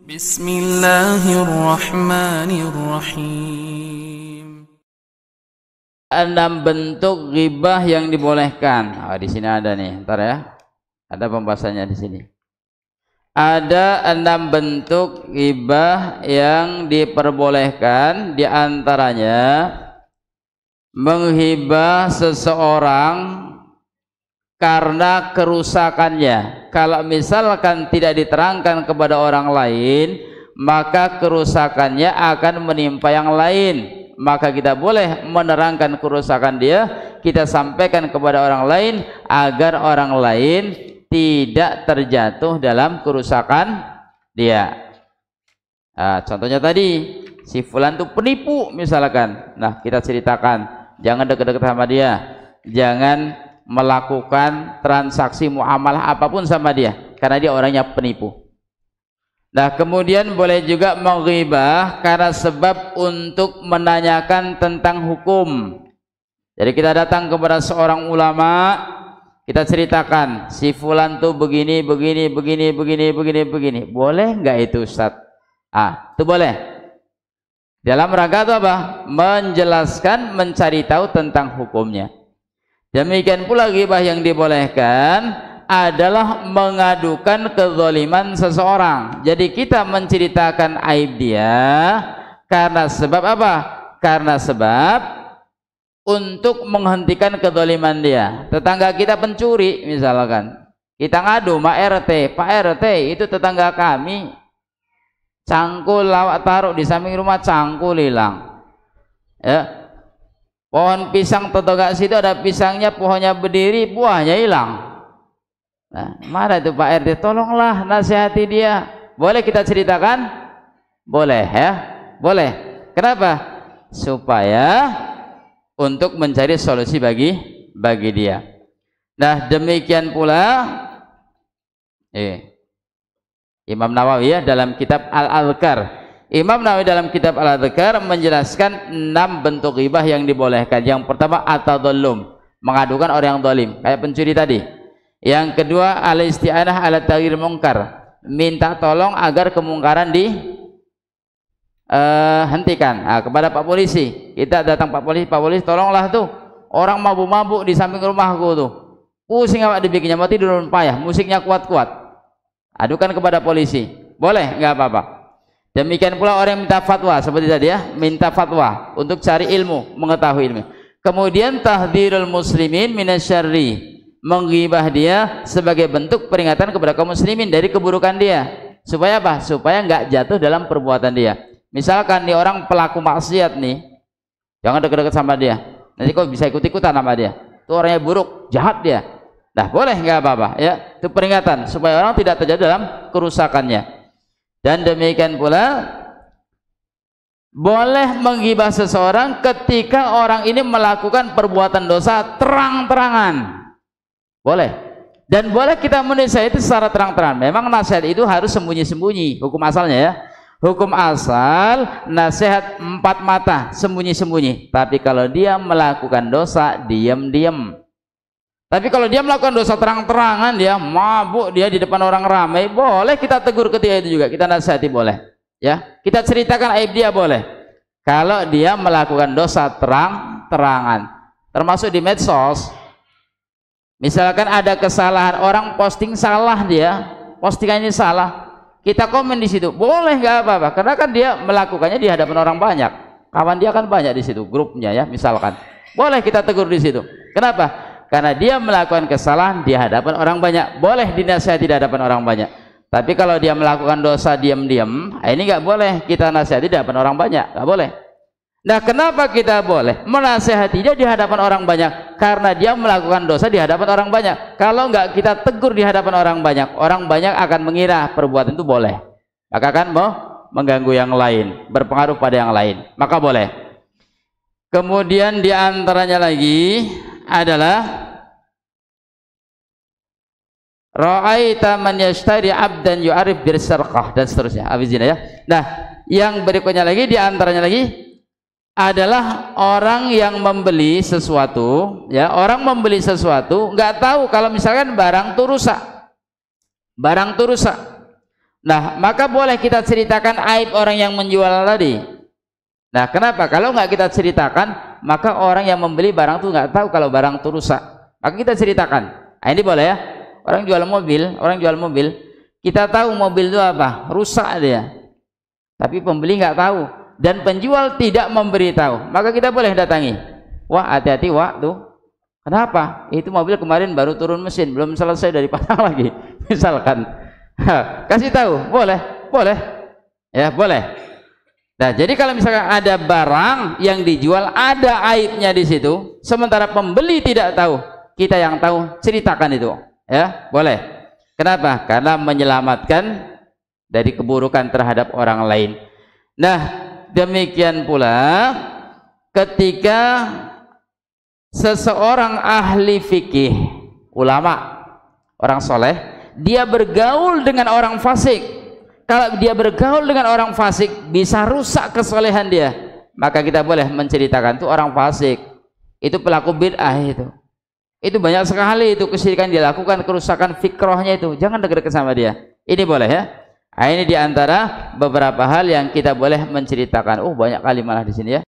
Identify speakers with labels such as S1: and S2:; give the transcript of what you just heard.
S1: Bismillahirrahmanirrahim.
S2: 6 bentuk ghibah yang dibolehkan. Di sini ada nih, ntar ya. Ada pembahasannya di sini. Ada 6 bentuk ghibah yang diperbolehkan, di antaranya menghibah seseorang karena kerusakannya. Kalau misalkan tidak diterangkan kepada orang lain, maka kerusakannya akan menimpa yang lain. Maka kita boleh menerangkan kerusakan dia, kita sampaikan kepada orang lain agar orang lain tidak terjatuh dalam kerusakan dia. Contohnya tadi, si fulan itu penipu misalkan. Nah, kita ceritakan, jangan dekat-dekat sama dia, jangan melakukan transaksi muamalah apapun sama dia, karena dia orangnya penipu. Nah, kemudian boleh juga menghibah karena sebab untuk menanyakan tentang hukum. Jadi kita datang kepada seorang ulama, kita ceritakan si fulan tuh begini. Boleh nggak itu Ustaz? Itu boleh. Dalam rangka itu apa? Menjelaskan, mencari tahu tentang hukumnya. Demikian pula ghibah yang dibolehkan adalah mengadukan kezaliman seseorang. Jadi kita menceritakan aib dia karena sebab apa? Karena sebab untuk menghentikan kezaliman dia. Tetangga kita pencuri misalkan, kita ngadu Pak RT itu tetangga kami, cangkul lawak taruh di samping rumah, cangkul hilang. Ya. Pohon pisang tetangga situ ada pisangnya, pohonnya berdiri, buahnya hilang. Nah, mana itu Pak RT? Tolonglah nasihati dia. Boleh kita ceritakan? Boleh ya, boleh. Kenapa? Supaya untuk mencari solusi bagi dia. Nah, demikian pula Imam Nawawi ya dalam kitab Al-Adhkar. Imam Nawawi dalam kitab Al-Adhkar menjelaskan 6 bentuk ghibah yang dibolehkan. Yang pertama at-tadallum, mengadukan orang yang zalim, kayak pencuri tadi. Yang kedua al-isti'anah ala taghyir munkar, minta tolong agar kemungkaran dihentikan. Kepada Pak Polisi, kita datang Pak Polisi tolonglah tuh orang mabuk-mabuk di samping rumahku tuh, pusing awak dibikinnya, mau tidur payah, musiknya kuat-kuat. Adukan kepada polisi, boleh nggak apa-apa. Demikian pula orang yang minta fatwa seperti tadi ya, minta fatwa untuk cari ilmu, mengetahui ilmu. Kemudian tahdhirul muslimin minasyarri, menghibah dia sebagai bentuk peringatan kepada kaum muslimin dari keburukan dia. Supaya apa? Supaya nggak jatuh dalam perbuatan dia. Misalkan nih orang pelaku maksiat nih, jangan dekat-dekat sama dia. Nanti kau bisa ikut-ikutan sama dia. Itu orangnya buruk, jahat dia. Nah, boleh nggak apa-apa ya? Itu peringatan supaya orang tidak terjadi dalam kerusakannya. Dan demikian pula boleh menghibah seseorang ketika orang ini melakukan perbuatan dosa terang-terangan. Boleh. Dan boleh kita menasihati itu secara terang-terangan. Memang nasihat itu harus sembunyi-sembunyi, hukum asalnya ya. Hukum asal nasihat 4 mata, sembunyi-sembunyi. Tapi kalau dia melakukan dosa, diam-diam. Tapi kalau dia melakukan dosa terang-terangan, dia mabuk, dia di depan orang ramai, boleh kita tegur ketika itu juga, kita nasihati boleh. Ya, kita ceritakan aib dia boleh. Kalau dia melakukan dosa terang-terangan, termasuk di medsos. Misalkan ada kesalahan, orang posting salah, dia postingannya salah, kita komen di situ, boleh nggak apa-apa, karena kan dia melakukannya di hadapan orang banyak, kawan dia kan banyak di situ, grupnya ya, misalkan, boleh kita tegur di situ. Kenapa? Karena dia melakukan kesalahan di hadapan orang banyak, boleh dinasihati di hadapan orang banyak. Tapi kalau dia melakukan dosa diam-diam, ini nggak boleh kita nasihati di hadapan orang banyak, nggak boleh. Nah, kenapa kita boleh menasihati dia di hadapan orang banyak? Karena dia melakukan dosa di hadapan orang banyak. Kalau nggak kita tegur di hadapan orang banyak akan mengira perbuatan itu boleh, maka akan mengganggu yang lain, berpengaruh pada yang lain, maka boleh. Kemudian di antaranya lagi adalah ra'aita man yashtari 'abdan yu'arif birsarqah, dan seterusnya. Abizina ya. Nah, yang berikutnya lagi di antaranya lagi adalah orang yang membeli sesuatu, ya, orang membeli sesuatu nggak tahu kalau misalkan barang itu rusak. Nah, maka boleh kita ceritakan aib orang yang menjual tadi. Nah, kenapa? Kalau nggak kita ceritakan, maka orang yang membeli barang itu nggak tahu kalau barang itu rusak. Maka kita ceritakan. Nah, ini boleh ya. Orang jual mobil, kita tahu mobil itu apa? Rusak dia. Tapi pembeli nggak tahu dan penjual tidak memberitahu. Maka kita boleh datangi. Wah, hati-hati, wah tuh. Kenapa? Itu mobil kemarin baru turun mesin, belum selesai dari pasang lagi. Misalkan, kasih tahu, boleh, ya boleh. Nah, jadi kalau misalkan ada barang yang dijual ada aibnya di situ, sementara pembeli tidak tahu, kita yang tahu, ceritakan itu, ya boleh. Kenapa? Karena menyelamatkan dari keburukan terhadap orang lain. Nah, demikian pula ketika seseorang ahli fikih, ulama, orang soleh, dia bergaul dengan orang fasik. Kalau dia bergaul dengan orang fasik bisa rusak kesolehan dia, maka kita boleh menceritakan itu orang fasik, itu pelaku bid'ah itu banyak sekali itu kesyirikan dilakukan, kerusakan fikrohnya itu, jangan dekat-dekat sama dia. Ini boleh ya. Nah, ini diantara beberapa hal yang kita boleh menceritakan. Banyak kali malah di sini ya.